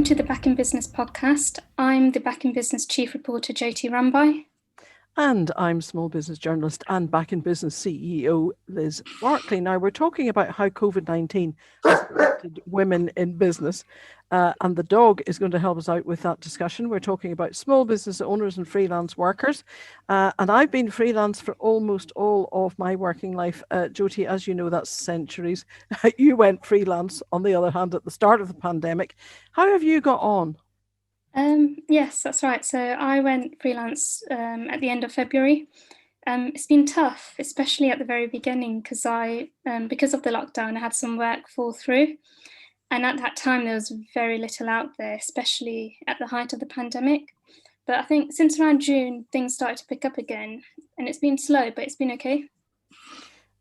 to the Back in Business podcast. I'm the Back in Business Chief Reporter, JT Ramby. And I'm small business journalist and Back in Business CEO, Liz Barkley. Now, we're talking about how COVID-19 has affected women in business, and the dog is going to help us out with that discussion. We're talking about small business owners and freelance workers, and I've been freelance for almost all of my working life. Jyoti, as you know, that's centuries. You went freelance, on the other hand, at the start of the pandemic. How have you got on? Yes, that's right. So I went freelance at the end of February. It's been tough, especially at the very beginning, because because of the lockdown, I had some work fall through. And at that time, there was very little out there, especially at the height of the pandemic. But I think since around June, things started to pick up again. And it's been slow, but it's been okay.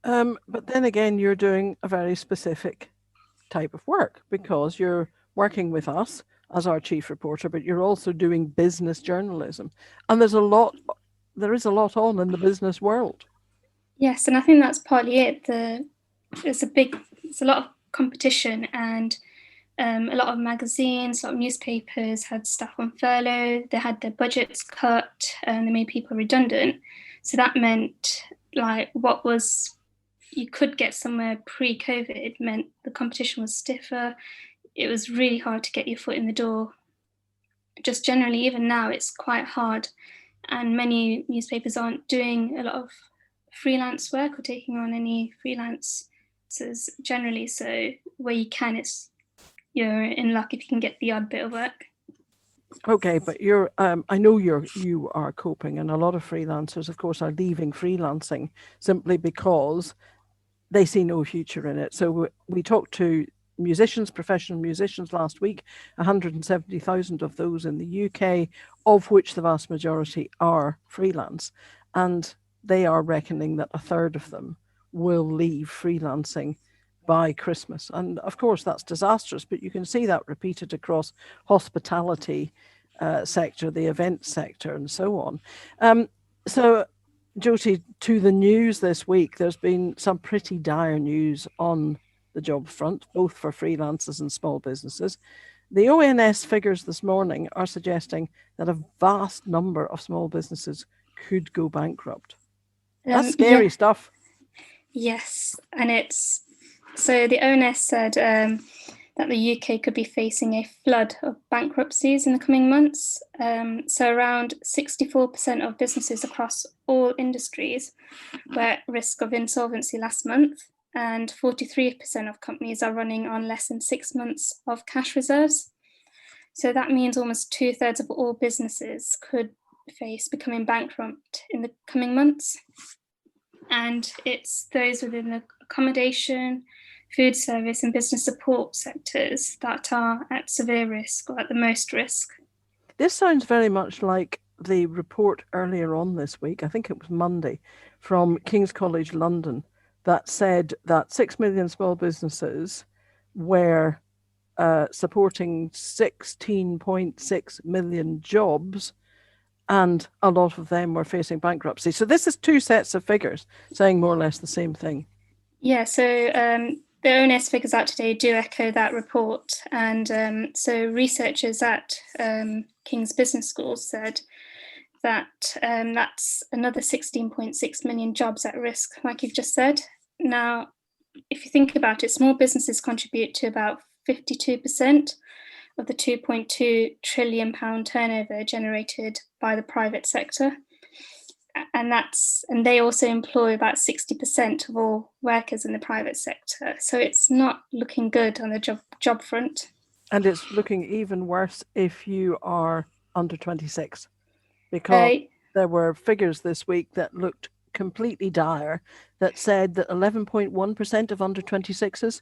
But then again, you're doing a very specific type of work because you're working with us as our chief reporter, but you're also doing business journalism. And there is a lot on in the business world. Yes, and I think that's partly it. It's a lot of competition, and a lot of magazines, a lot of newspapers had staff on furlough, they had their budgets cut, and they made people redundant. So that meant what was you could get somewhere pre-COVID meant the competition was stiffer. It was really hard to get your foot in the door. Just generally, even now, it's quite hard. And many newspapers aren't doing a lot of freelance work or taking on any freelancers generally. So where you can, you're in luck if you can get the odd bit of work. Okay, but I know you are coping, and a lot of freelancers, of course, are leaving freelancing simply because they see no future in it. So we talked to professional musicians last week, 170,000 of those in the UK, of which the vast majority are freelance. And they are reckoning that a third of them will leave freelancing by Christmas. And of course, that's disastrous, but you can see that repeated across hospitality sector, the event sector, and so on. So, Jyoti, to the news this week, there's been some pretty dire news on the job front, both for freelancers and small businesses. The ONS figures this morning are suggesting that a vast number of small businesses could go bankrupt. That's scary stuff. Yes, and so the ONS said that the UK could be facing a flood of bankruptcies in the coming months. So around 64% of businesses across all industries were at risk of insolvency last month, and 43% of companies are running on less than 6 months of cash reserves. So that means almost 2/3 of all businesses could face becoming bankrupt in the coming months. And it's those within the accommodation, food service and business support sectors that are at severe risk or at the most risk. This sounds very much like the report earlier on this week, I think it was Monday, from King's College London, that said that 6 million small businesses were supporting 16.6 million jobs, and a lot of them were facing bankruptcy. So this is two sets of figures saying more or less the same thing. Yeah, so the ONS figures out today do echo that report. And so researchers at King's Business School said that that's another 16.6 million jobs at risk, like you've just said. Now, if you think about it, small businesses contribute to about 52% of the £2.2 trillion turnover generated by the private sector. And they also employ about 60% of all workers in the private sector. So it's not looking good on the job front. And it's looking even worse if you are under 26, because there were figures this week that looked completely dire that said that 11.1% of under 26s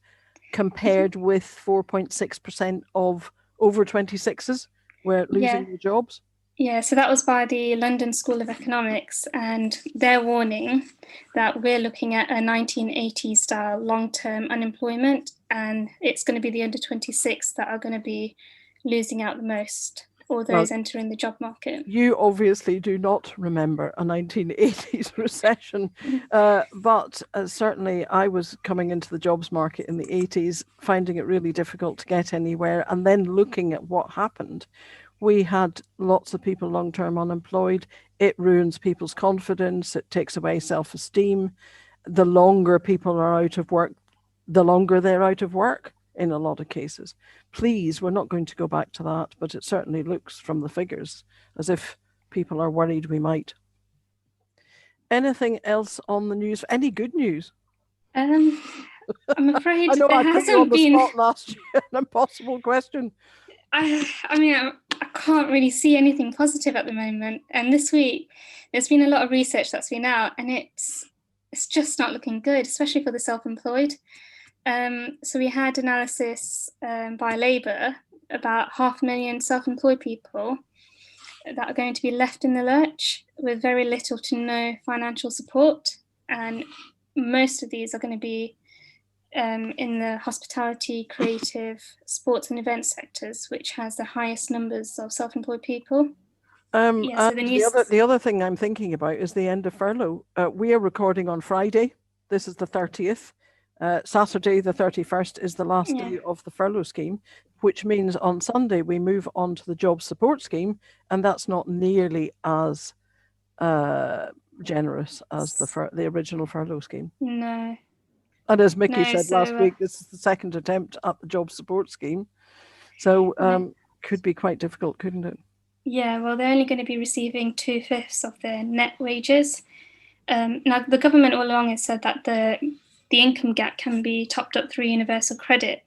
compared with 4.6% of over 26s were losing their jobs. Yeah, so that was by the London School of Economics, and they're warning that we're looking at a 1980s style long-term unemployment, and it's going to be the under 26 that are going to be losing out the most. or those entering the job market. You obviously do not remember a 1980s recession, but certainly I was coming into the jobs market in the 80s, finding it really difficult to get anywhere, and then looking at what happened. We had lots of people long-term unemployed. It ruins people's confidence. It takes away self-esteem. The longer people are out of work, the longer they're out of work in a lot of cases. Please, we're not going to go back to that, but it certainly looks from the figures as if people are worried we might. Anything else on the news? Any good news? I'm afraid I know there I put you on hasn't the been. spot last year, an impossible question. I mean, I can't really see anything positive at the moment. And this week, there's been a lot of research that's been out, and it's just not looking good, especially for the self-employed. So we had analysis by Labour about 500,000 self-employed people that are going to be left in the lurch with very little to no financial support. And most of these are going to be in the hospitality, creative, sports and event sectors, which has the highest numbers of self-employed people. So the other thing I'm thinking about is the end of furlough. We are recording on Friday. This is the 30th. Saturday, the 31st, is the last day of the furlough scheme, which means on Sunday we move on to the job support scheme, and that's not nearly as generous as the original furlough scheme. No. And as Mickey said last week, this is the second attempt at the job support scheme. So could be quite difficult, couldn't it? Yeah, well, they're only going to be receiving 2/5 of their net wages. Now, the government all along has said that the income gap can be topped up through universal credit.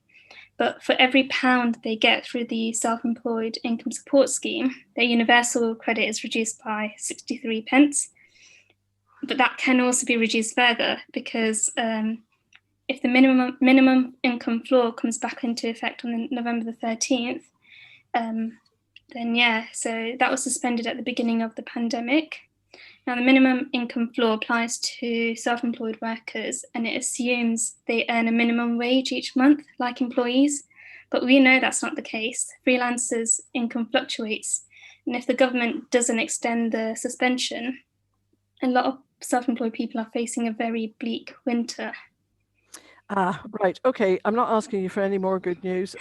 But for every £1 they get through the self-employed income support scheme, their universal credit is reduced by 63p. But that can also be reduced further because if the minimum income floor comes back into effect on November the 13th, then so that was suspended at the beginning of the pandemic. Now, the minimum income floor applies to self-employed workers, and it assumes they earn a minimum wage each month, like employees. But we know that's not the case. Freelancers' income fluctuates, and if the government doesn't extend the suspension, a lot of self-employed people are facing a very bleak winter. Right. Okay. I'm not asking you for any more good news.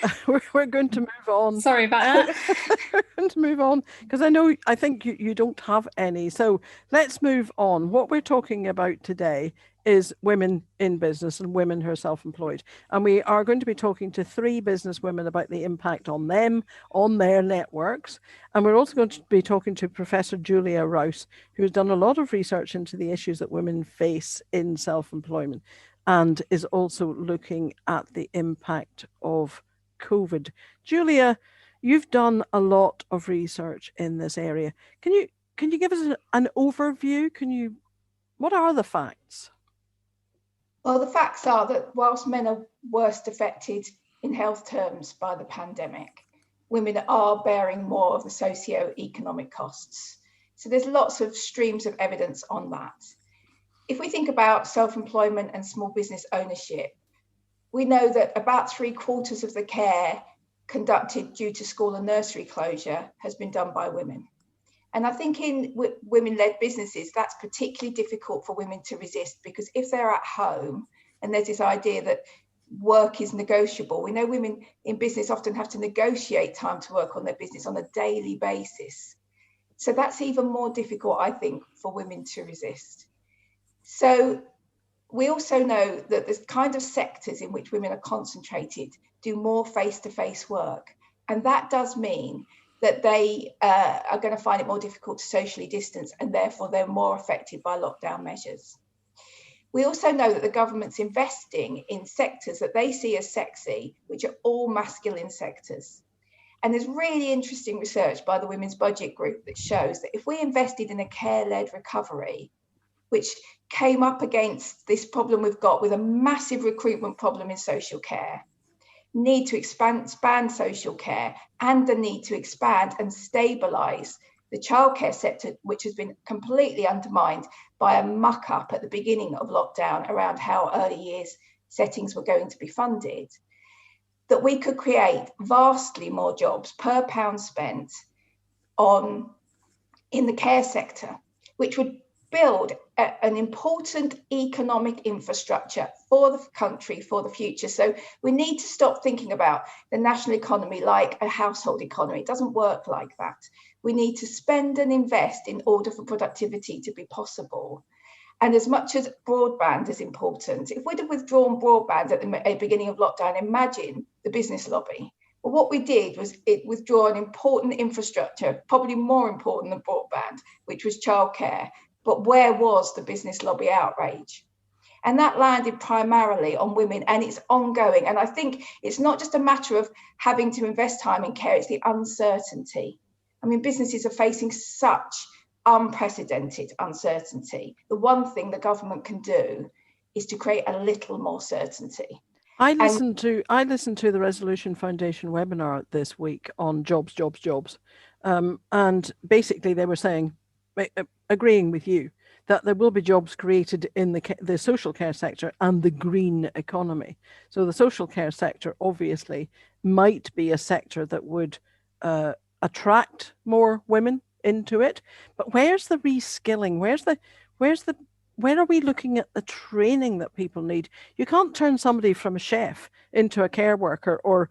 We're going to move on. Sorry about that. We're going to move on because I think you don't have any. So let's move on. What we're talking about today is women in business and women who are self-employed. And we are going to be talking to 3 business women about the impact on them, on their networks. And we're also going to be talking to Professor Julia Rouse, who has done a lot of research into the issues that women face in self-employment, and is also looking at the impact of COVID. Julia, you've done a lot of research in this area. Can you give us an overview? What are the facts? Well, the facts are that whilst men are worst affected in health terms by the pandemic, women are bearing more of the socio-economic costs. So there's lots of streams of evidence on that. If we think about self-employment and small business ownership, we know that about 3/4 of the care conducted due to school and nursery closure has been done by women. And I think in women-led businesses, that's particularly difficult for women to resist, because if they're at home and there's this idea that work is negotiable, we know women in business often have to negotiate time to work on their business on a daily basis. So that's even more difficult, I think, for women to resist. So we also know that there's kind of sectors in which women are concentrated do more face-to-face work. And that does mean that they are going to find it more difficult to socially distance, and therefore they're more affected by lockdown measures. We also know that the government's investing in sectors that they see as sexy, which are all masculine sectors. And there's really interesting research by the Women's Budget Group that shows that if we invested in a care-led recovery, which came up against this problem we've got with a massive recruitment problem in social care, need to expand social care, and the need to expand and stabilise the childcare sector, which has been completely undermined by a muck-up at the beginning of lockdown around how early years settings were going to be funded, that we could create vastly more jobs per pound spent in the care sector, which would build an important economic infrastructure for the country for the future. So we need to stop thinking about the national economy like a household economy. It doesn't work like that. We need to spend and invest in order for productivity to be possible. And as much as broadband is important, if we'd have withdrawn broadband at the beginning of lockdown, imagine the business lobby. Well, what we did was withdraw an important infrastructure, probably more important than broadband, which was childcare. But where was the business lobby outrage? And that landed primarily on women, and it's ongoing. And I think it's not just a matter of having to invest time in care, it's the uncertainty. I mean, businesses are facing such unprecedented uncertainty. The one thing the government can do is to create a little more certainty. I listened to the Resolution Foundation webinar this week on jobs. And basically they were saying, agreeing with you, that there will be jobs created in the social care sector and the green economy. So the social care sector obviously might be a sector that would attract more women into it. But where's the reskilling? Where are we looking at the training that people need? You can't turn somebody from a chef into a care worker or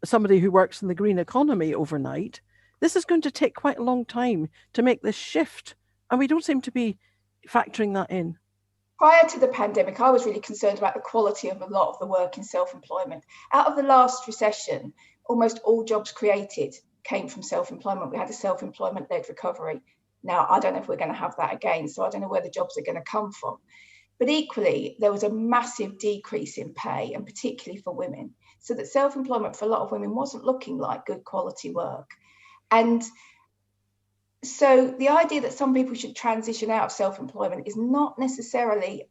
somebody who works in the green economy overnight. This is going to take quite a long time to make this shift. And we don't seem to be factoring that in. Prior to the pandemic, I was really concerned about the quality of a lot of the work in self-employment. Out of the last recession, almost all jobs created came from self-employment. We had a self-employment-led recovery. Now, I don't know if we're going to have that again, so I don't know where the jobs are going to come from. But equally, there was a massive decrease in pay, and particularly for women. So that self-employment for a lot of women wasn't looking like good quality work. And so the idea that some people should transition out of self-employment is not necessarily,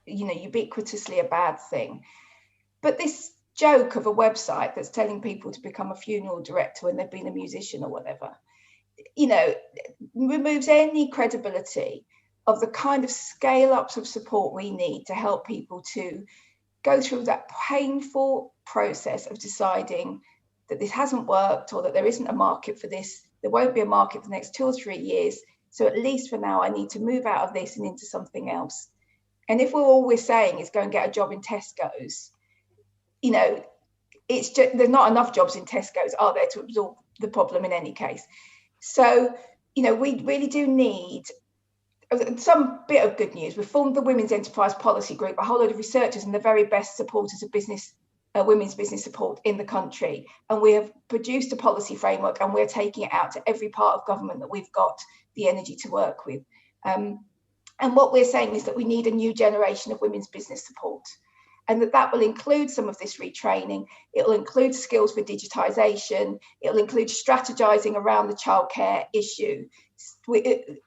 ubiquitously a bad thing. But this joke of a website that's telling people to become a funeral director when they've been a musician or whatever, removes any credibility of the kind of scale-ups of support we need to help people to go through that painful process of deciding that this hasn't worked or that there isn't a market for this. There won't be a market for the next 2 or 3 years. So at least for now, I need to move out of this and into something else. And if all we're saying is go and get a job in Tesco's, it's just, there's not enough jobs in Tesco's, are there, to absorb the problem in any case. So, we really do need some bit of good news. We've formed the Women's Enterprise Policy Group, a whole load of researchers and the very best supporters of women's business support in the country. And we have produced a policy framework and we're taking it out to every part of government that we've got the energy to work with. And what we're saying is that we need a new generation of women's business support, and that will include some of this retraining. It will include skills for digitisation. It will include strategising around the childcare issue.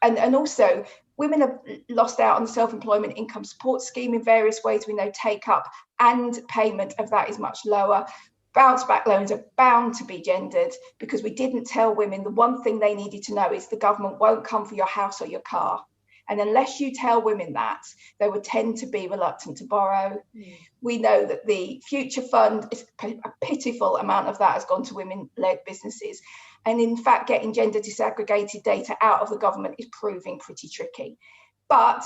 And also, women have lost out on the self-employment income support scheme in various ways. We know take up and payment of that is much lower. Bounce back loans are bound to be gendered because we didn't tell women the one thing they needed to know is the government won't come for your house or your car. And unless you tell women that, they would tend to be reluctant to borrow. We know that the Future Fund, a pitiful amount of that has gone to women-led businesses. And in fact, getting gender disaggregated data out of the government is proving pretty tricky. But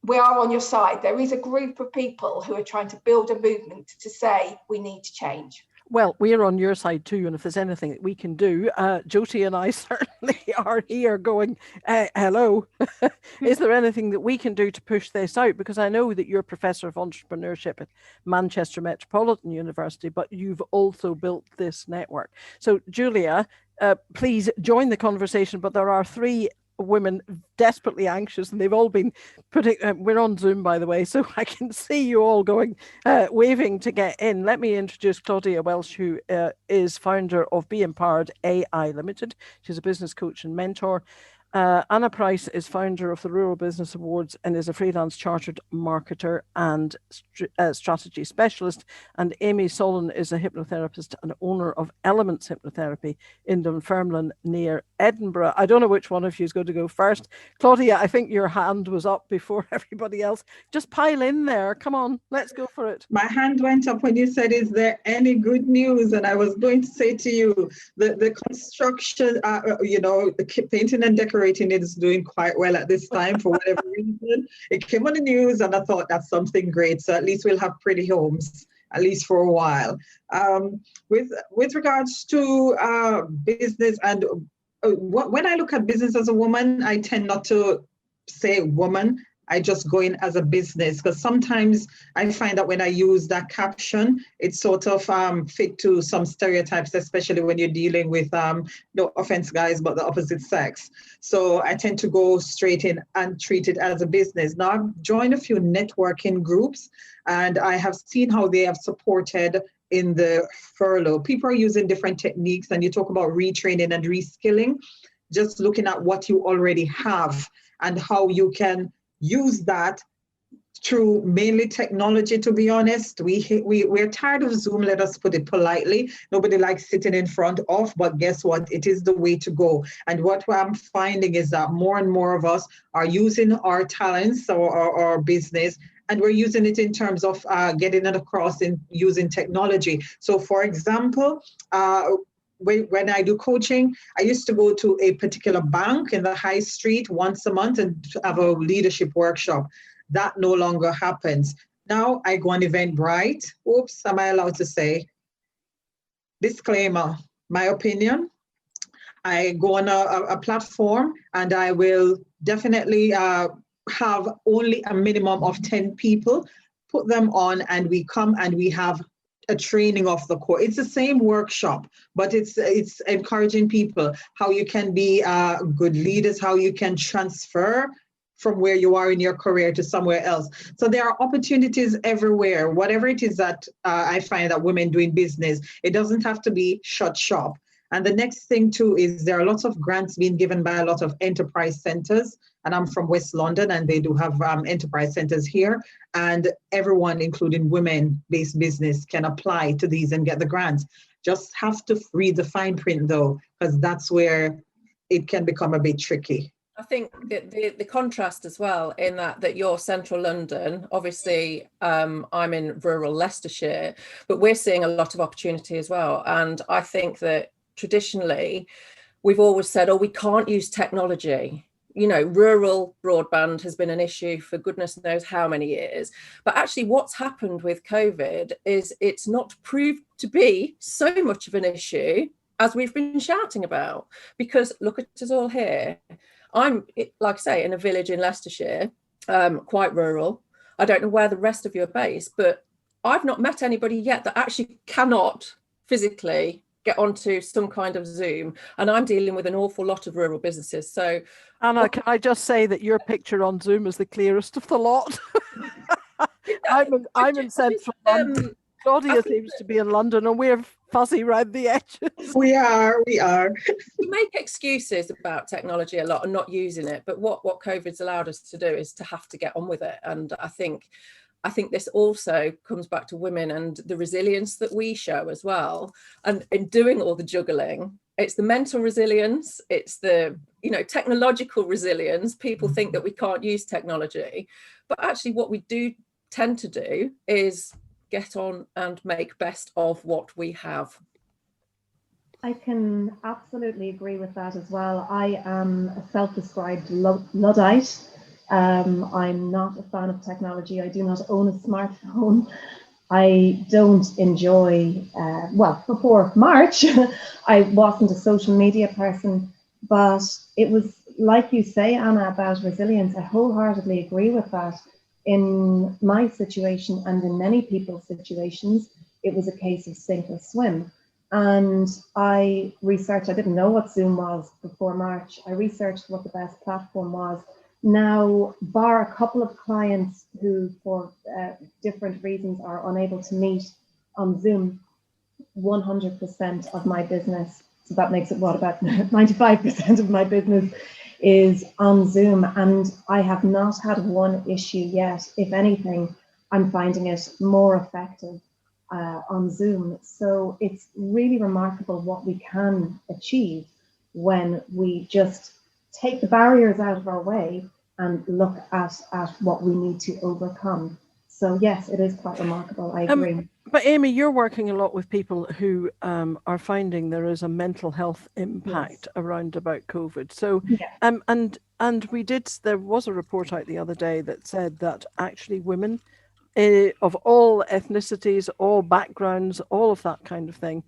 we are on your side. There is a group of people who are trying to build a movement to say we need to change. Well, we are on your side too, and if there's anything that we can do, Jyoti and I certainly are here going, hello, is there anything that we can do to push this out? Because I know that you're Professor of Entrepreneurship at Manchester Metropolitan University, but you've also built this network. So Julia, please join the conversation, but there are 3 women desperately anxious and they've all been putting, we're on Zoom by the way, so I can see you all going, waving to get in. Let me introduce Claudia Welsh, who is founder of B Empowered A1 Ltd. She's a business coach and mentor. Anna Price is founder of the Rural Business Awards and is a freelance chartered marketer and strategy specialist. And Amy Solon is a hypnotherapist and owner of Elements Hypnotherapy in Dunfermline near Edinburgh. I don't know which one of you is going to go first. Claudia, I think your hand was up before everybody else. Just pile in there. Come on, let's go for it. My hand went up when you said, is there any good news? And I was going to say to you, the construction, the painting and decorating is doing quite well at this time for whatever reason. It came on the news and I thought that's something great. So at least we'll have pretty homes, at least for a while. With regards to business and when I look at business as a woman, I tend not to say woman. I just go in as a business, because sometimes I find that when I use that caption, it's sort of fit to some stereotypes, especially when you're dealing with, no offense guys, but the opposite sex. So I tend to go straight in and treat it as a business. Now I've joined a few networking groups and I have seen how they have supported in the furlough. People are using different techniques, and you talk about retraining and reskilling, just looking at what you already have and how you can use that through mainly technology. To be honest, we're tired of Zoom, let us put it politely. Nobody likes sitting in front of, but guess what? It is the way to go. And what I'm finding is that more and more of us are using our talents or our business, and we're using it in terms of getting it across in using technology. So for example, when I do coaching, I used to go to a particular bank in the high street once a month and have a leadership workshop. That no longer happens. Now I go on Eventbrite. Oops, am I allowed to say? Disclaimer, my opinion. I go on a platform and I will definitely have only a minimum of 10 people, put them on, and we come and we have a training of the core. It's the same workshop, but it's encouraging people how you can be good leaders, how you can transfer from where you are in your career to somewhere else. So there are opportunities everywhere. Whatever it is that I find that women do in business, it doesn't have to be shut shop. And the next thing too is there are lots of grants being given by a lot of enterprise centers. And I'm from West London and they do have enterprise centers here. And everyone, including women-based business, can apply to these and get the grants. Just have to read the fine print though, because that's where it can become a bit tricky. I think the contrast as well in that you're central London, obviously I'm in rural Leicestershire, but we're seeing a lot of opportunity as well. And I think that traditionally we've always said, oh, we can't use technology. You know, rural broadband has been an issue for goodness knows how many years. But actually what's happened with COVID is it's not proved to be so much of an issue as we've been shouting about, because look at us all here. I'm, like I say, in a village in Leicestershire, quite rural. I don't know where the rest of you are based, but I've not met anybody yet that actually cannot physically get onto some kind of Zoom. And I'm dealing with an awful lot of rural businesses. So Anna, can I just say that your picture on Zoom is the clearest of the lot? I'm in central London. Claudia seems to be in London and we're fuzzy around the edges. We are. We make excuses about technology a lot and not using it, but what COVID's allowed us to do is to have to get on with it. And I think this also comes back to women and the resilience that we show as well. And in doing all the juggling, it's the mental resilience, it's the technological resilience. People think that we can't use technology, but actually what we do tend to do is get on and make best of what we have. I can absolutely agree with that as well. I am a self-described Luddite. I'm not a fan of technology. I do not own a smartphone. I don't enjoy, before March, I wasn't a social media person, but it was like you say, Anna, about resilience. I wholeheartedly agree with that. In my situation and in many people's situations, it was a case of sink or swim. And I researched, I didn't know what Zoom was before March. I researched what the best platform was. Now, bar a couple of clients who for different reasons are unable to meet on Zoom, 100% of my business, so that makes it what, about 95% of my business is on Zoom, and I have not had one issue yet. If anything, I'm finding it more effective on Zoom. So it's really remarkable what we can achieve when we just take the barriers out of our way and look at what we need to overcome. So yes, it is quite remarkable. I agree. But Amy, you're working a lot with people who are finding there is a mental health impact around about COVID. So, and there was a report out the other day that said that actually women of all ethnicities, all backgrounds, all of that kind of thing,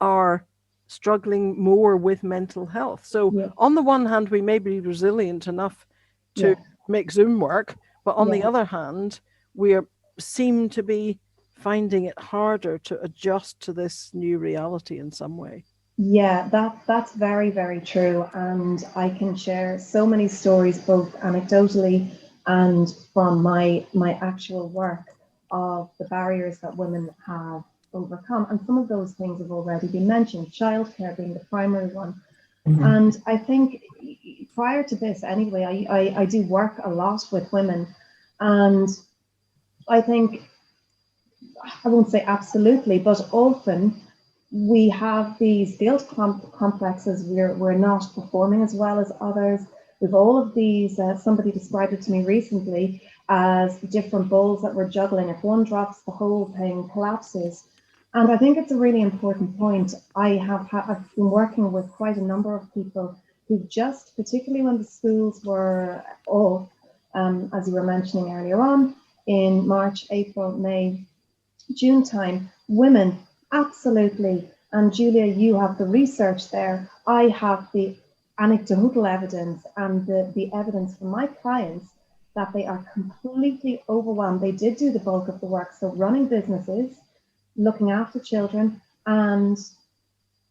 are struggling more with mental health. So on the one hand, we may be resilient enough to make Zoom work, but on the other hand, we seem to be finding it harder to adjust to this new reality in some way. Yeah, that's very, very true. And I can share so many stories, both anecdotally and from my actual work, of the barriers that women have overcome. And some of those things have already been mentioned, childcare being the primary one. And I think prior to this anyway, I do work a lot with women, and I think, I won't say absolutely, but often we have these guilt complexes. We're not performing as well as others. We've all of these, somebody described it to me recently as different balls that we're juggling. If one drops, the whole thing collapses. And I think it's a really important point. I've been working with quite a number of people who just, particularly when the schools were off, as you were mentioning earlier on, in March, April, May, June time, women, absolutely. And Julia, you have the research there. I have the anecdotal evidence and the evidence from my clients that they are completely overwhelmed. They did do the bulk of the work. So running businesses, looking after children, and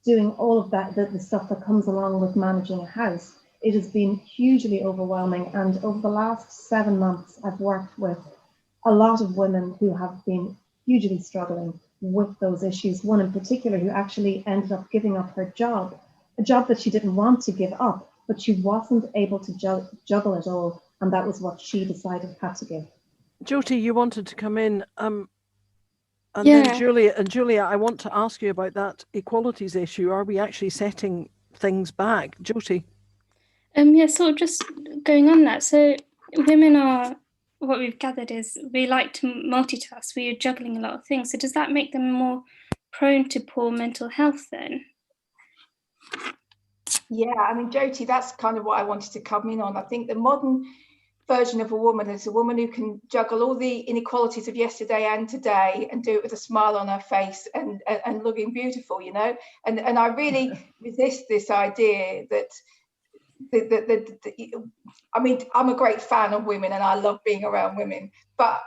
doing all of that, the stuff that comes along with managing a house. It has been hugely overwhelming. And over the last 7 months, I've worked with a lot of women who have been hugely struggling with those issues. One in particular who actually ended up giving up her job, a job that she didn't want to give up, but she wasn't able to juggle it all. And that was what she decided had to give. Jyoti, you wanted to come in. Then Julia, I want to ask you about that equalities issue. Are we actually setting things back? Jyoti? So just going on that. So women are, what we've gathered is we like to multitask. We are juggling a lot of things. So does that make them more prone to poor mental health then? Yeah, I mean, Jyoti, that's kind of what I wanted to come in on. I think the modern version of a woman is a woman who can juggle all the inequalities of yesterday and today and do it with a smile on her face and looking beautiful, you know. And I really resist this idea that I mean, I'm a great fan of women and I love being around women, but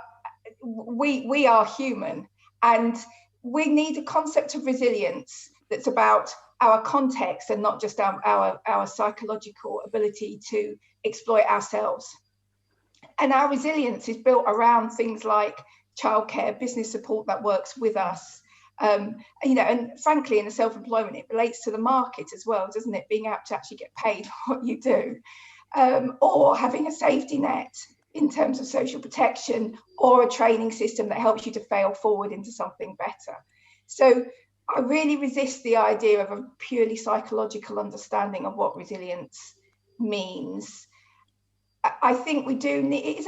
we are human, and we need a concept of resilience that's about our context and not just our psychological ability to exploit ourselves. And our resilience is built around things like childcare, business support that works with us. You know, and frankly, in the self-employment, it relates to the market as well, doesn't it? Being able to actually get paid what you do, or having a safety net in terms of social protection, or a training system that helps you to fail forward into something better. So I really resist the idea of a purely psychological understanding of what resilience means. I think we do need,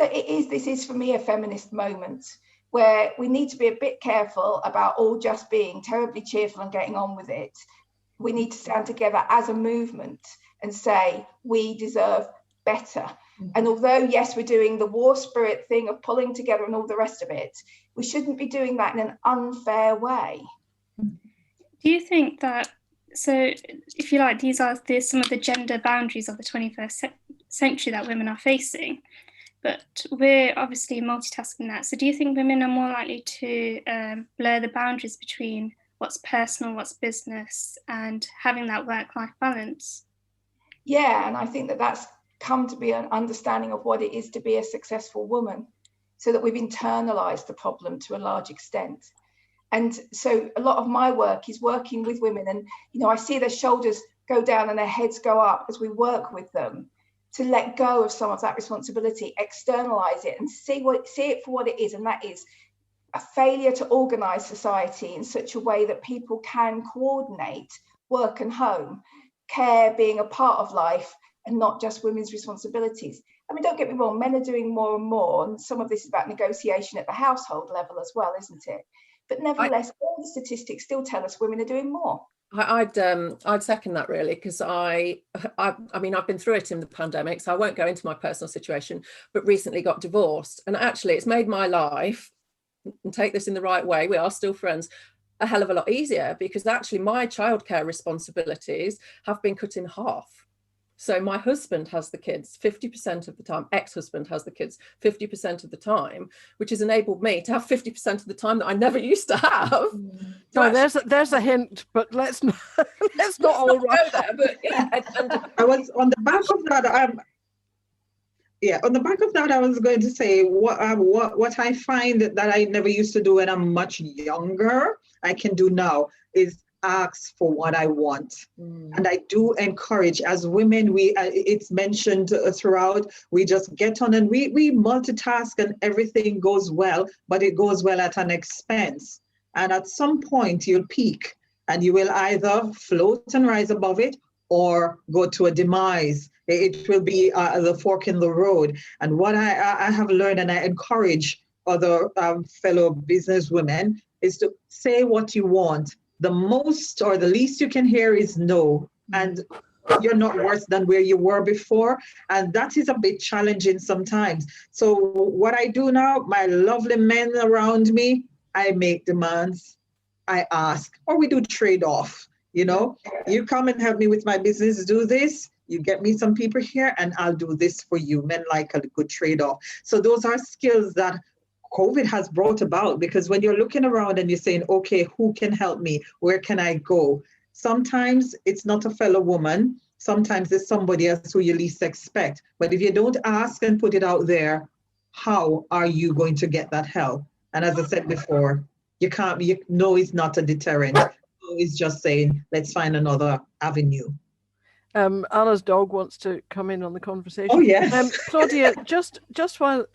this is for me a feminist moment where we need to be a bit careful about all just being terribly cheerful and getting on with it. We need to stand together as a movement and say, we deserve better. And although, yes, we're doing the war spirit thing of pulling together and all the rest of it, we shouldn't be doing that in an unfair way. Do you think that, so if you like, these are some of the gender boundaries of the 21st century that women are facing, but we're obviously multitasking that. So do you think women are more likely to blur the boundaries between what's personal, what's business, and having that work-life balance? Yeah, and I think that that's come to be an understanding of what it is to be a successful woman, so that we've internalized the problem to a large extent. And so a lot of my work is working with women, and you know, I see their shoulders go down and their heads go up as we work with them to let go of some of that responsibility, externalize it, and see it for what it is, and that is a failure to organize society in such a way that people can coordinate work and home, care being a part of life and not just women's responsibilities. I mean, don't get me wrong, men are doing more and more, and some of this is about negotiation at the household level as well, isn't it? But nevertheless, all the statistics still tell us women are doing more. I'd second that, really, because I mean, I've been through it in the pandemic, so I won't go into my personal situation, but recently got divorced, and actually it's made my life, and take this in the right way, we are still friends, a hell of a lot easier, because actually my childcare responsibilities have been cut in half. So my husband has the kids 50% of the time, ex-husband has the kids 50% of the time, which has enabled me to have 50% of the time that I never used to have. No, there's a hint, but let's not all go there. But yeah, and I was on the back of that. On the back of that, I was going to say what I find that I never used to do when I'm much younger, I can do now is ask for what I want. And I do encourage, as women, it's mentioned throughout, we just get on and we multitask and everything goes well, but it goes well at an expense. And at some point you'll peak and you will either float and rise above it or go to a demise. It will be the fork in the road. And what I have learned, and I encourage other fellow business women, is to say what you want. The most or the least you can hear is no. And you're not worse than where you were before. And that is a bit challenging sometimes. So what I do now, my lovely men around me, I make demands, I ask, or we do trade-off. You know, you come and help me with my business, do this, you get me some people here, and I'll do this for you. Men like a good trade-off. So those are skills that COVID has brought about, because when you're looking around and you're saying, okay, who can help me? Where can I go? Sometimes it's not a fellow woman. Sometimes it's somebody else who you least expect. But if you don't ask and put it out there, how are you going to get that help? And as I said before, no is not a deterrent. No is just saying, let's find another avenue. Anna's dog wants to come in on the conversation. Oh, yes. Claudia, just while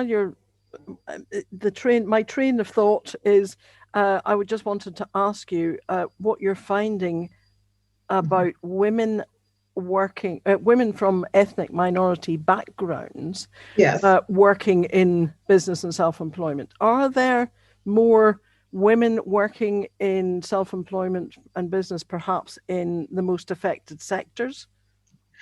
you're my train of thought is, I would just wanted to ask you what you're finding about women working, women from ethnic minority backgrounds, working in business and self-employment. Are there more women working in self-employment and business, perhaps in the most affected sectors,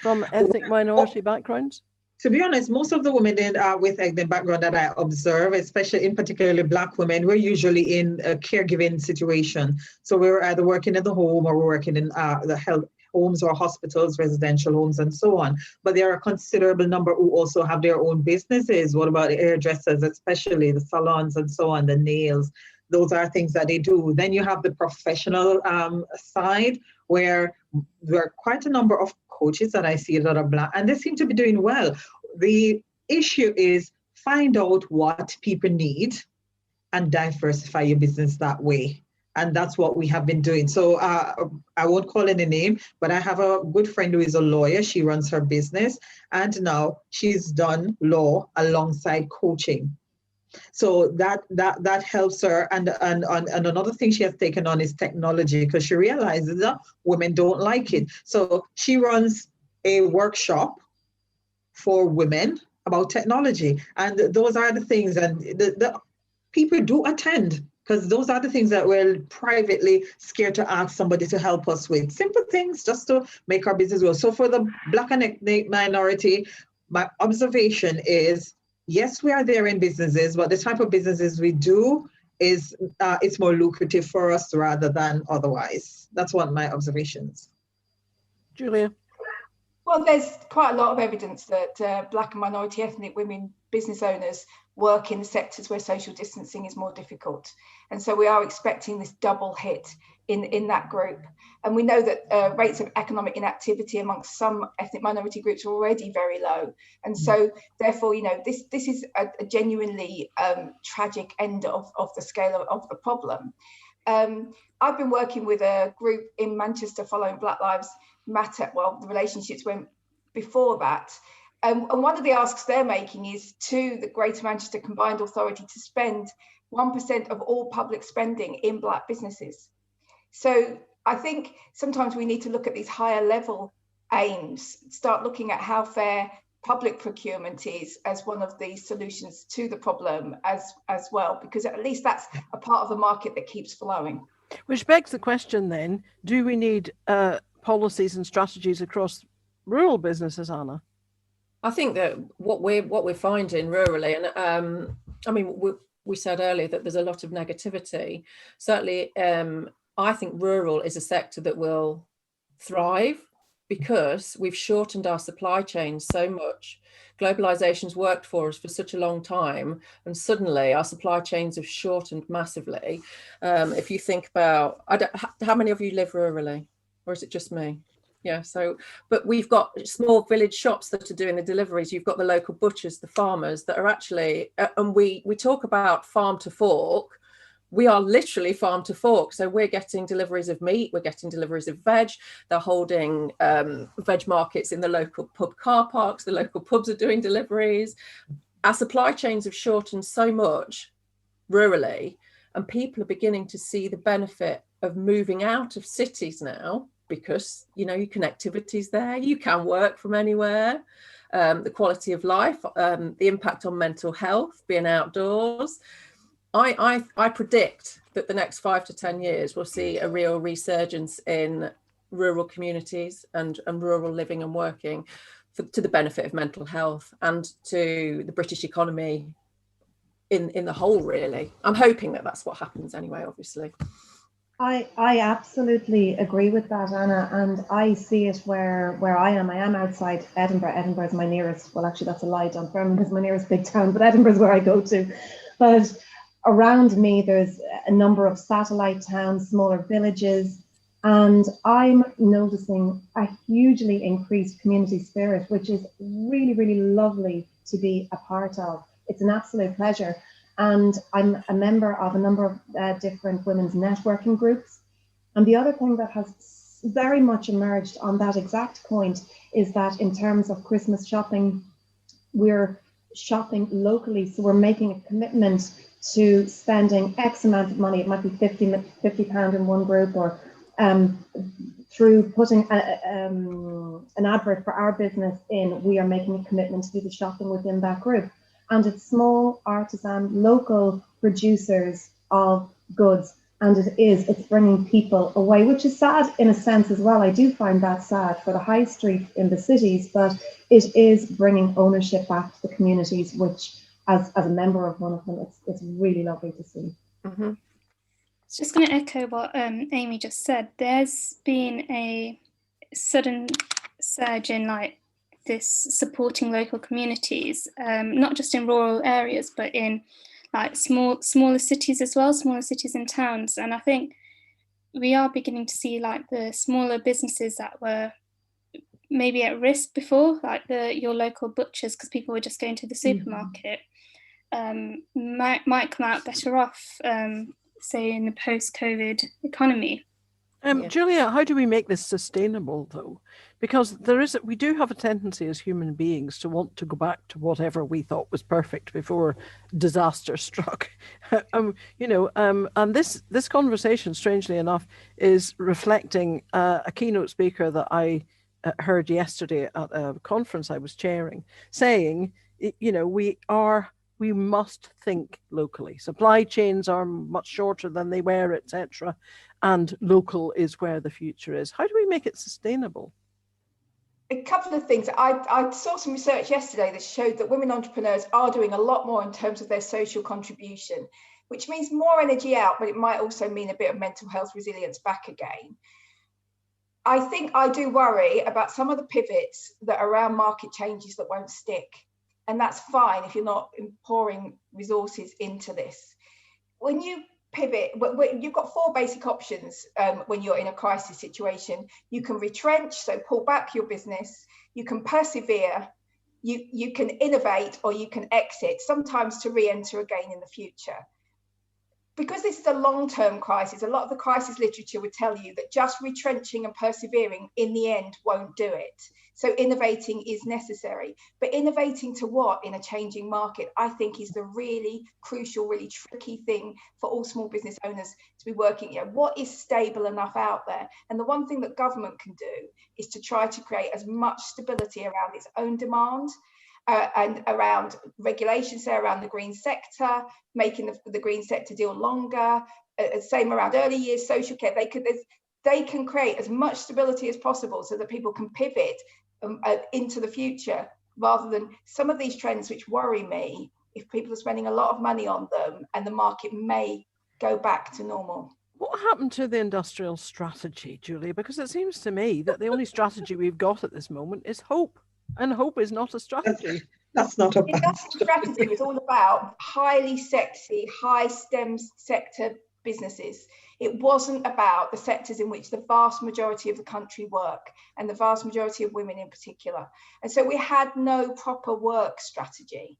from ethnic minority backgrounds? To be honest, most of the women with ethnic background that I observe, especially in particularly Black women, we're usually in a caregiving situation. So we're either working in the home or we're working in the health homes or hospitals, residential homes, and so on. But there are a considerable number who also have their own businesses. What about the hairdressers, especially the salons and so on, the nails? Those are things that they do. Then you have the professional side, where there are quite a number of coaches that I see that are Black, and they seem to be doing well. The issue is find out what people need and diversify your business that way. And that's what we have been doing. So I won't call any name, but I have a good friend who is a lawyer. She runs her business, and now she's done law alongside coaching. So that helps her. And another thing she has taken on is technology, because she realizes that women don't like it. So she runs a workshop for women about technology. And those are the things, and the people do attend, because those are the things that we're privately scared to ask somebody to help us with. Simple things just to make our business grow. So for the Black and ethnic minority, my observation is, yes, we are there in businesses, but the type of businesses we do is it's more lucrative for us rather than otherwise. That's one of my observations. Julia? Well, there's quite a lot of evidence that Black and minority ethnic women business owners work in the sectors where social distancing is more difficult. And so we are expecting this double hit in that group. And we know that rates of economic inactivity amongst some ethnic minority groups are already very low. And so therefore, you know, this is a genuinely tragic end of the scale of the problem. I've been working with a group in Manchester following Black Lives Matter. Well, the relationships went before that. And one of the asks they're making is to the Greater Manchester Combined Authority to spend 1% of all public spending in Black businesses. So I think sometimes we need to look at these higher level aims, start looking at how fair public procurement is as one of the solutions to the problem as well, because at least that's a part of the market that keeps flowing. Which begs the question then, do we need policies and strategies across rural businesses, Anna? I think that what we're finding rurally, and I mean, we said earlier that there's a lot of negativity. Certainly, I think rural is a sector that will thrive because we've shortened our supply chains so much. Globalization's worked for us for such a long time, and suddenly our supply chains have shortened massively. If you think about, how many of you live rurally, or is it just me? Yeah, so, but we've got small village shops that are doing the deliveries. You've got the local butchers, the farmers that are actually, and we talk about farm to fork. We are literally farm to fork. So we're getting deliveries of meat, we're getting deliveries of veg. They're holding veg markets in the local pub car parks. The local pubs are doing deliveries. Our supply chains have shortened so much rurally, and people are beginning to see the benefit of moving out of cities now, because, you know, your connectivity's there, you can work from anywhere, the quality of life, the impact on mental health, being outdoors. I predict that the next 5 to 10 years we'll see a real resurgence in rural communities and rural living and working to the benefit of mental health and to the British economy in the whole, really. I'm hoping that that's what happens anyway, obviously. I absolutely agree with that, Anna, and I see it where I am. I am outside Edinburgh. Edinburgh is my nearest, well, actually that's a lie, Dunfermline is my nearest big town, but Edinburgh is where I go to. But around me, there's a number of satellite towns, smaller villages, and I'm noticing a hugely increased community spirit, which is really, really lovely to be a part of. It's an absolute pleasure. And I'm a member of a number of different women's networking groups. And the other thing that has very much emerged on that exact point is that in terms of Christmas shopping, we're shopping locally. So we're making a commitment to spending X amount of money. It might be £50 in one group, or through putting an advert for our business in, we are making a commitment to do the shopping within that group. And it's small, artisan, local producers of goods. And it's bringing people away, which is sad in a sense as well. I do find that sad for the high street in the cities, but it is bringing ownership back to the communities, which as a member of one of them, it's really lovely to see. Mm-hmm. I was just going to echo what Amy just said. There's been a sudden surge in like this supporting local communities, not just in rural areas, but in like smaller cities as well, smaller cities and towns. And I think we are beginning to see like the smaller businesses that were maybe at risk before, like your local butchers, because people were just going to the supermarket, might come out better off, say in the post-COVID economy. Julia, how do we make this sustainable though? Because we do have a tendency as human beings to want to go back to whatever we thought was perfect before disaster struck. And this conversation, strangely enough, is reflecting a keynote speaker that I heard yesterday at a conference I was chairing, saying, we must think locally. Supply chains are much shorter than they were, etc. And local is where the future is. How do we make it sustainable? A couple of things. I saw some research yesterday that showed that women entrepreneurs are doing a lot more in terms of their social contribution, which means more energy out, but it might also mean a bit of mental health resilience back again. I think I do worry about some of the pivots that are around market changes that won't stick. And that's fine if you're not pouring resources into this. When you pivot, you've got 4 basic options when you're in a crisis situation. You can retrench, so pull back your business. You can persevere, you can innovate, or you can exit, sometimes to re-enter again in the future. because this is a long-term crisis, a lot of the crisis literature would tell you that just retrenching and persevering in the end won't do it. So innovating is necessary, but innovating to what in a changing market, I think is the really crucial, really tricky thing for all small business owners to be working. What is stable enough out there? And the one thing that government can do is to try to create as much stability around its own demand and around regulations there around the green sector, making the green sector deal longer, same around early years social care. They can create as much stability as possible so that people can pivot into the future, rather than some of these trends which worry me if people are spending a lot of money on them and the market may go back to normal. What happened to the industrial strategy, Julia? Because it seems to me that the only strategy we've got at this moment is hope. And hope is not a strategy. That's not a The industrial strategy was all about highly sexy, high STEM sector businesses. It wasn't about the sectors in which the vast majority of the country work, and the vast majority of women in particular. And so we had no proper work strategy.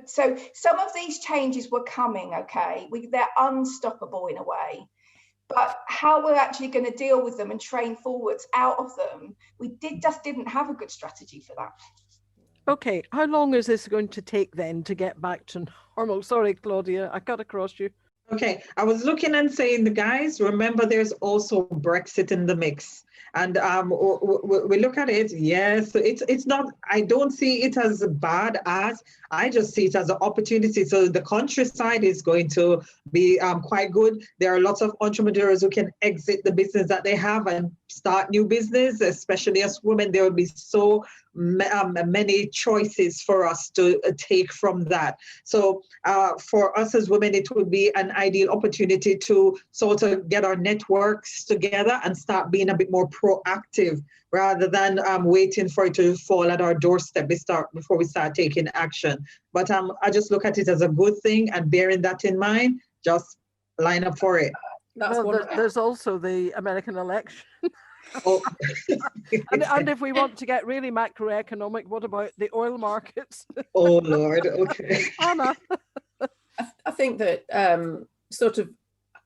So some of these changes were coming, okay? They're unstoppable in a way. But how we're actually going to deal with them and train forwards out of them, we just didn't have a good strategy for that. Okay, how long is this going to take then to get back to normal? Sorry, Claudia, I cut across you. Okay, I was looking and saying, the guys, remember there's also Brexit in the mix. And we look at it, yes, it's not, I don't see it as bad as, I just see it as an opportunity. So the countryside is going to be quite good. There are lots of entrepreneurs who can exit the business that they have and start new business, especially as women. There will be so many choices for us to take from that. So for us as women, it would be an ideal opportunity to sort of get our networks together and start being a bit more proactive rather than waiting for it to fall at our doorstep before we start taking action. But I just look at it as a good thing, and bearing that in mind, just line up for it. There's also the American election. Oh. and if we want to get really macroeconomic, what about the oil markets? Oh Lord, okay. Anna. I think that sort of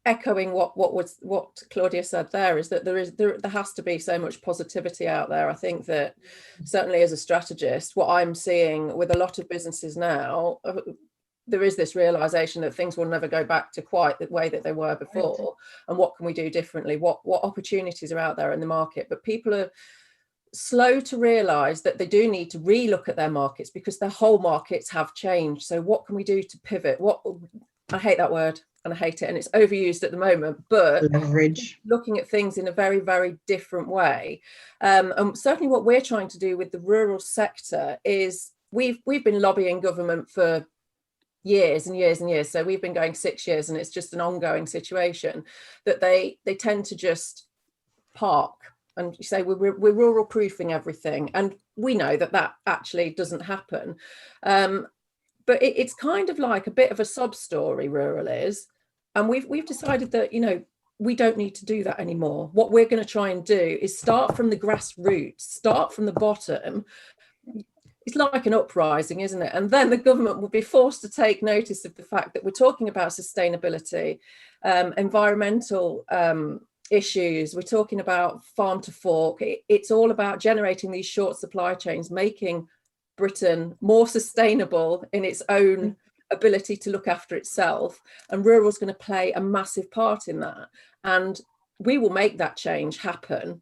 echoing what Claudia said there is that there has to be so much positivity out there. I think that certainly as a strategist, what I'm seeing with a lot of businesses now, there is this realization that things will never go back to quite the way that they were before. And what can we do differently? What opportunities are out there in the market? But people are slow to realize that they do need to relook at their markets because their whole markets have changed. So what can we do to pivot? I hate that word and I hate it, and it's overused at the moment, but leverage, looking at things in a very, very different way. And certainly what we're trying to do with the rural sector is we've been lobbying government for years and years and years. So we've been going 6 years, and it's just an ongoing situation that they tend to just park and say we're rural proofing everything. And we know that actually doesn't happen. But it's kind of like a bit of a sob story, rural is. And we've decided that, we don't need to do that anymore. What we're going to try and do is start from the grassroots, start from the bottom. It's like an uprising, isn't it? And then the government will be forced to take notice of the fact that we're talking about sustainability, environmental issues. We're talking about farm to fork. It's all about generating these short supply chains, making Britain more sustainable in its own ability to look after itself. And rural is going to play a massive part in that. And we will make that change happen,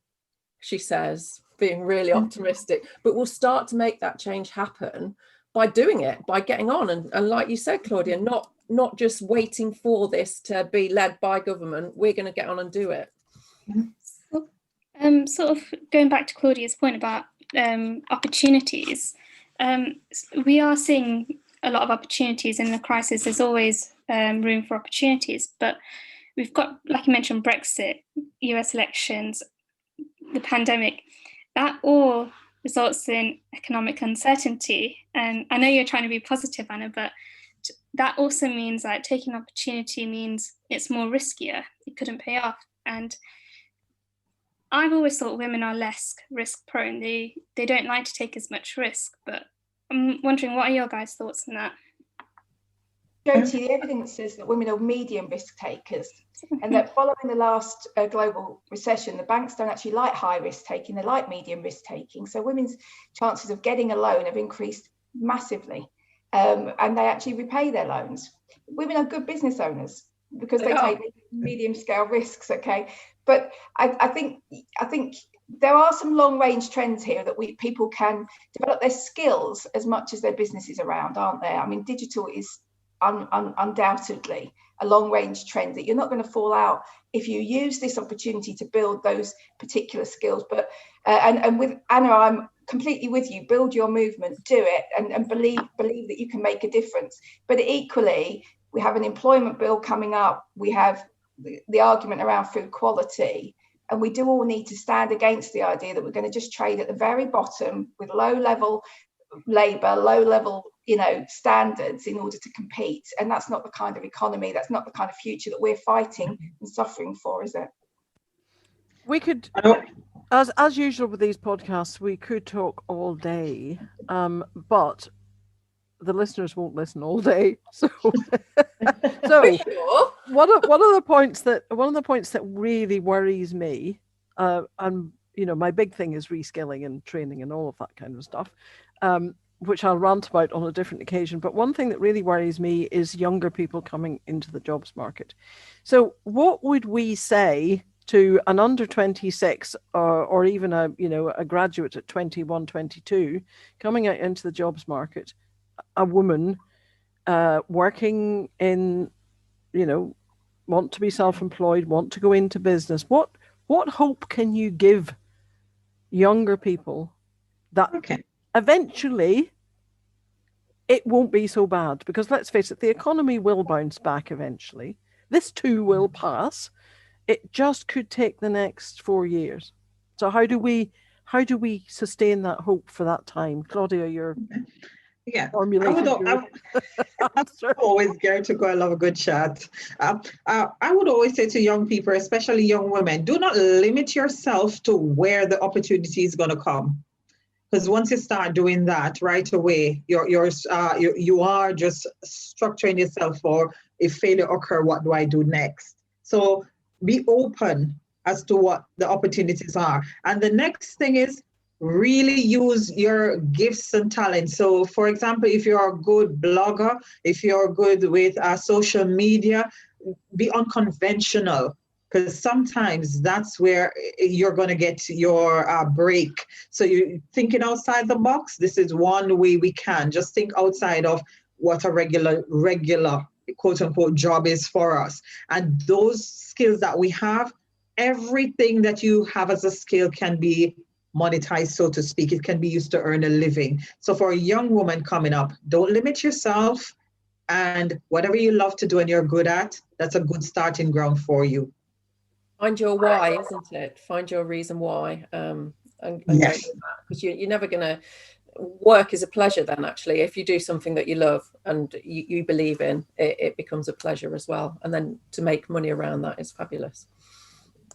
she says, being really optimistic, but we'll start to make that change happen by doing it, by getting on. And like you said, Claudia, not just waiting for this to be led by government. We're going to get on and do it. Sort of going back to Claudia's point about opportunities, we are seeing a lot of opportunities in the crisis. There's always room for opportunities, but we've got, like you mentioned, Brexit, US elections, the pandemic. That all results in economic uncertainty. And I know you're trying to be positive, Anna, but that also means that taking opportunity means it's more riskier. It couldn't pay off. And I've always thought women are less risk prone. They don't like to take as much risk, but I'm wondering, what are your guys' thoughts on that? Jyoti, the evidence says that women are medium risk takers, and that following the last global recession, the banks don't actually like high risk taking, they like medium risk taking. So women's chances of getting a loan have increased massively, and they actually repay their loans. Women are good business owners because they take medium scale risks, okay? But I think there are some long range trends here that people can develop their skills as much as their business is around, aren't there? I mean, digital is undoubtedly a long range trend that you're not going to fall out if you use this opportunity to build those particular skills. But and with Anna, I'm completely with you. Build your movement, do it, and believe that you can make a difference. But equally, we have an employment bill coming up. We have the argument around food quality, and we do all need to stand against the idea that we're going to just trade at the very bottom with low level labour, low level standards in order to compete. And that's not the kind of economy, that's not the kind of future that we're fighting and suffering for, is it? We could, as usual with these podcasts, we could talk all day, but the listeners won't listen all day. So, Sure. one of the points that really worries me, and my big thing is reskilling and training and all of that kind of stuff, which I'll rant about on a different occasion. But one thing that really worries me is younger people coming into the jobs market. So what would we say to an under 26 or even a graduate at 21, 22 coming out into the jobs market, a woman working in, want to be self-employed, want to go into business? What hope can you give younger people that eventually it won't be so bad? Because let's face it, the economy will bounce back eventually. This too will pass. It just could take the next 4 years. So how do we sustain that hope for that time? Claudia, you're formulating your answer. Always geared to go. I love a good chat. I would always say to young people, especially young women, do not limit yourself to where the opportunity is going to come. Because once you start doing that right away, you are just structuring yourself for if failure occur, what do I do next? So be open as to what the opportunities are. And the next thing is really use your gifts and talents. So for example, if you're a good blogger, if you're good with social media, be unconventional. Because sometimes that's where you're going to get your break. So you're thinking outside the box. This is one way we can just think outside of what a regular quote unquote job is for us. And those skills that we have, everything that you have as a skill can be monetized, so to speak. It can be used to earn a living. So for a young woman coming up, don't limit yourself, and whatever you love to do and you're good at, that's a good starting ground for you. Find your why, isn't it? Find your reason why. Yes. Because you're never going to work is a pleasure then, actually. If you do something that you love and you believe in, it becomes a pleasure as well. And then to make money around that is fabulous.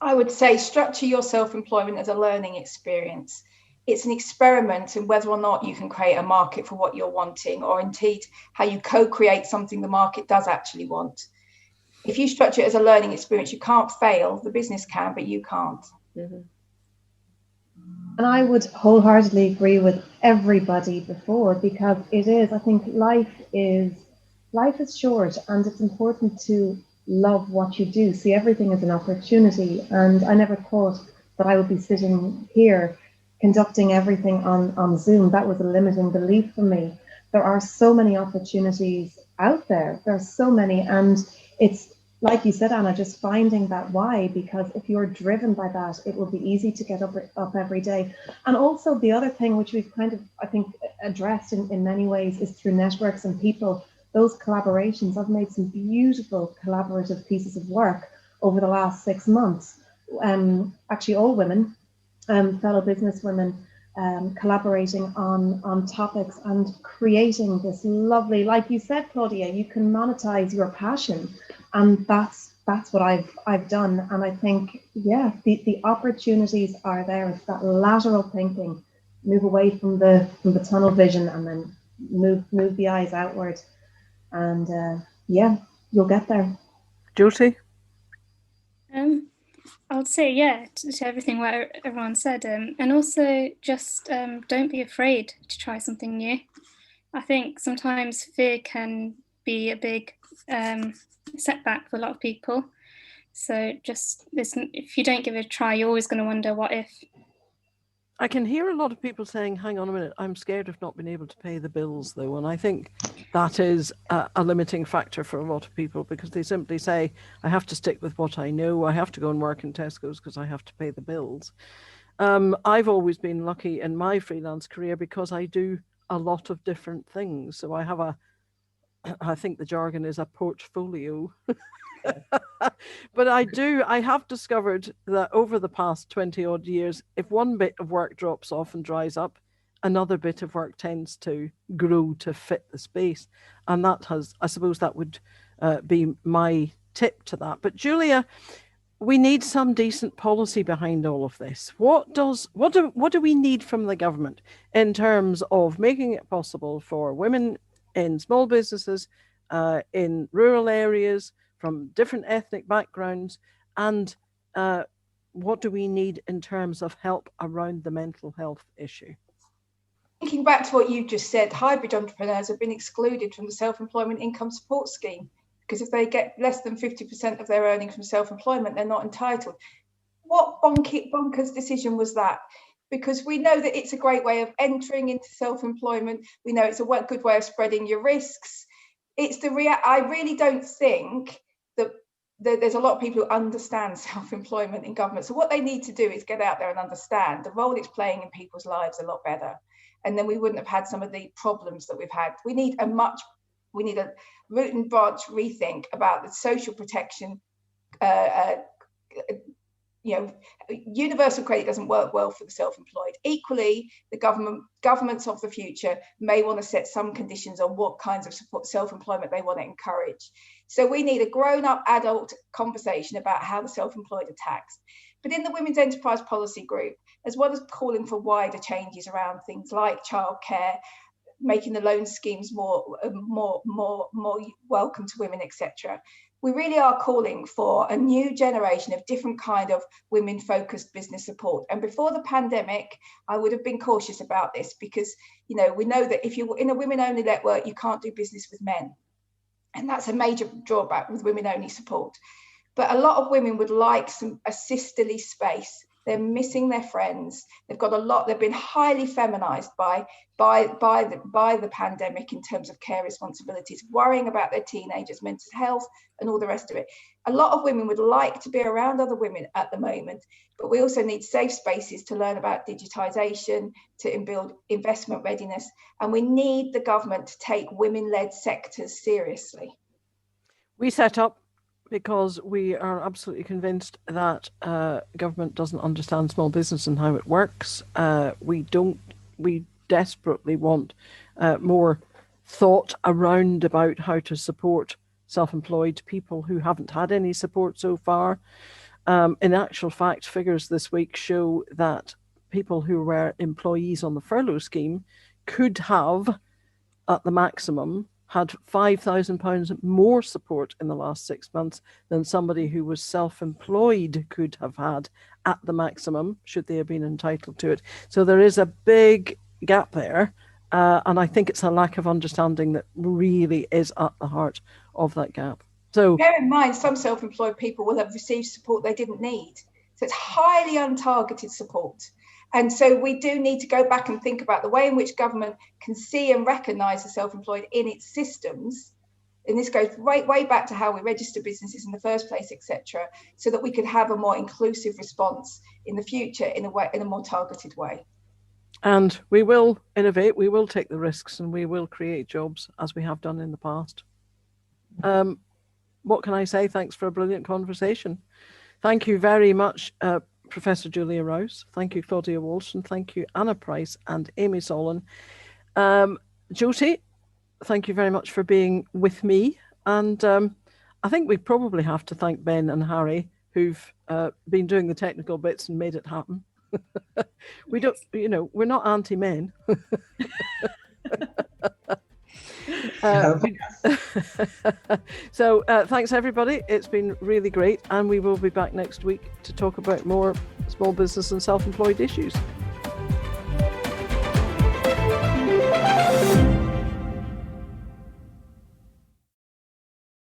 I would say structure your self-employment as a learning experience. It's an experiment in whether or not you can create a market for what you're wanting, or indeed how you co-create something the market does actually want. If you structure it as a learning experience, you can't fail. The business can, but you can't. Mm-hmm. And I would wholeheartedly agree with everybody before, because it is, I think life is short, and it's important to love what you do. See everything as an opportunity. And I never thought that I would be sitting here conducting everything on Zoom. That was a limiting belief for me. There are so many opportunities out there. There's so many, and it's like you said, Anna, just finding that why, because if you're driven by that, it will be easy to get up every day. And also the other thing, which we've kind of, I think, addressed in many ways, is through networks and people, those collaborations. I've made some beautiful collaborative pieces of work over the last 6 months. Actually all women, fellow business women, collaborating on topics and creating this lovely, like you said, Claudia, you can monetize your passion. And that's what I've done. And I think, yeah, the opportunities are there. It's that lateral thinking, move away from the tunnel vision, and then move the eyes outward. And yeah, you'll get there. Josie? I'll say to everything what everyone said, and also just don't be afraid to try something new. I think sometimes fear can be a big setback for a lot of people. So just listen, if you don't give it a try, you're always going to wonder what if. I can hear a lot of people saying, hang on a minute, I'm scared of not being able to pay the bills, though. And I think that is a limiting factor for a lot of people, because they simply say, I have to stick with what I know. I have to go and work in Tesco's because I have to pay the bills. I've always been lucky in my freelance career because I do a lot of different things. So I have I think the jargon is a portfolio. But I have discovered that over the past 20 odd years, if one bit of work drops off and dries up, another bit of work tends to grow to fit the space. And that I suppose that would be my tip to that. But Julia, we need some decent policy behind all of this. What do we need from the government in terms of making it possible for women in small businesses, in rural areas, from different ethnic backgrounds, and what do we need in terms of help around the mental health issue? Thinking back to what you just said, hybrid entrepreneurs have been excluded from the self-employment income support scheme, because if they get less than 50% of their earnings from self-employment, they're not entitled. What bonkers decision was that? Because we know that it's a great way of entering into self-employment. We know it's a good way of spreading your risks. I really don't think that there's a lot of people who understand self-employment in government. So what they need to do is get out there and understand the role it's playing in people's lives a lot better. And then we wouldn't have had some of the problems that we've had. We need a root and branch rethink about the social protection. Universal credit doesn't work well for the self-employed. Equally, the governments of the future may want to set some conditions on what kinds of support self-employment they want to encourage. So we need a grown-up adult conversation about how the self-employed are taxed. But in the Women's Enterprise Policy Group, as well as calling for wider changes around things like childcare, making the loan schemes more welcome to women, etc., we really are calling for a new generation of different kind of women-focused business support. And before the pandemic, I would have been cautious about this because, we know that if you're in a women-only network, you can't do business with men. And that's a major drawback with women-only support. But a lot of women would like a sisterly space. They're missing their friends. They've been highly feminized by the pandemic in terms of care responsibilities, worrying about their teenagers' mental health and all the rest of it. A lot of women would like to be around other women at the moment, but we also need safe spaces to learn about digitization, to build investment readiness, and we need the government to take women-led sectors seriously. We set up because we are absolutely convinced that government doesn't understand small business and how it works. We desperately want more thought around about how to support self-employed people who haven't had any support so far. In actual fact, figures this week show that people who were employees on the furlough scheme could have, at the maximum, had £5,000 more support in the last 6 months than somebody who was self-employed could have had at the maximum, should they have been entitled to it. So there is a big gap there. And I think it's a lack of understanding that really is at the heart of that gap. So bear in mind, some self-employed people will have received support they didn't need. So it's highly untargeted support. And so we do need to go back and think about the way in which government can see and recognise the self-employed in its systems. And this goes way back to how we register businesses in the first place, etc., so that we could have a more inclusive response in the future in a more targeted way. And we will innovate, we will take the risks, and we will create jobs as we have done in the past. What can I say? Thanks for a brilliant conversation. Thank you very much, Professor Julia Rouse. Thank you, Claudia Welsh, and thank you, Anna Price and Amy Solon. Josie, thank you very much for being with me. And I think we probably have to thank Ben and Harry, who've been doing the technical bits and made it happen. We don't, we're not anti-men. So thanks everybody. It's been really great, and we will be back next week to talk about more small business and self-employed issues.